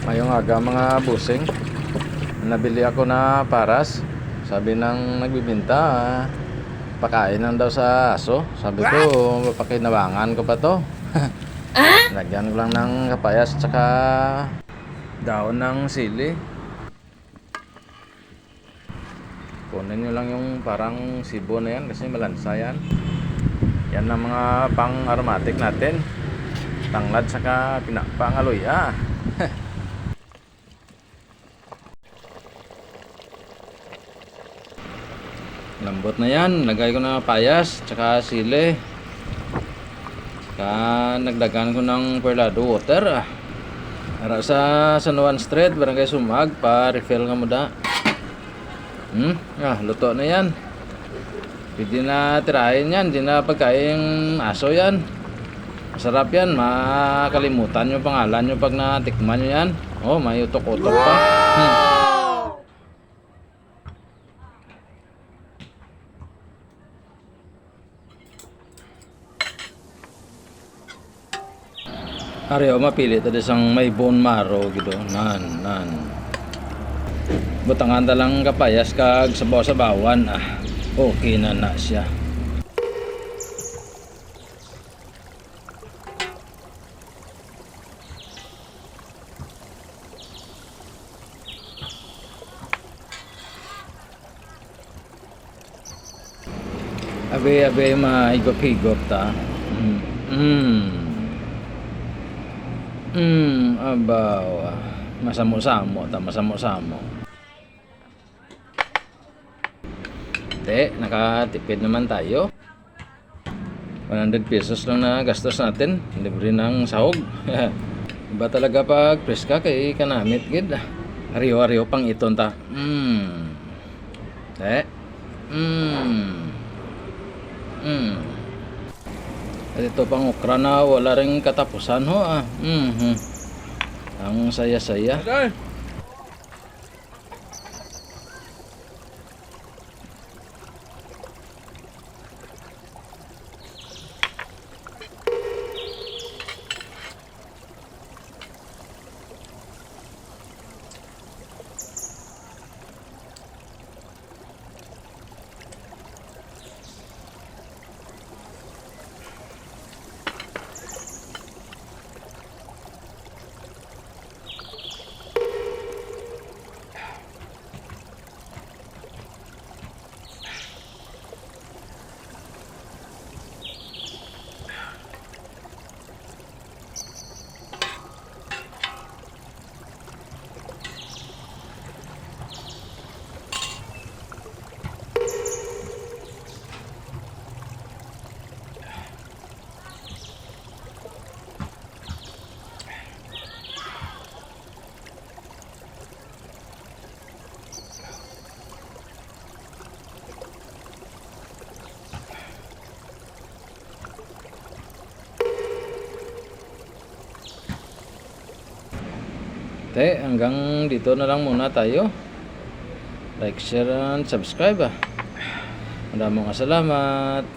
Ngayong aga mga busing, nabili ako na paras. Sabi ng nagbibinta, pakain lang daw sa aso. Sabi ko, pakinabangan ko pa to. Lagyan ko lang ng kapayas tsaka daon ng sili. Kunin nyo lang yung parang sibo na yan kasi malansa yan. Yan ang mga pang aromatic natin. Tanglad saka pangaloy. Lambot na yan. Lagay ko na payas tsaka sili. Tsaka nagdagan ko ng perlado water. Ara sa San Juan Street, Barangay Sumag, pa refill nga mo da. Luto na yan. Pwede na tirahin yan. Hindi na pagkain aso yan. Masarap yan. Makalimutan nyo pangalan nyo pag natikman nyo yan. Oh, may utok-utok pa. Ari o mapili tadi sang may bone marrow gitu. Nan. Butangan lang kapayas kag sabaw-sabawan. Okay na siya. Abe maigop-higop ta. Abaw. Masamo-samo. Nakatipid naman tayo. 100 pesos lang na gastos natin. Libre ng sahog. Iba talaga pag preska kay kanamit gid. Ariyo-ariyo pang iton ta. At ito pang okra na wala ring katapusan ho. Ang saya-saya. Hanggang dito na lang muna tayo. Like, share, and subscribe. Maraming salamat.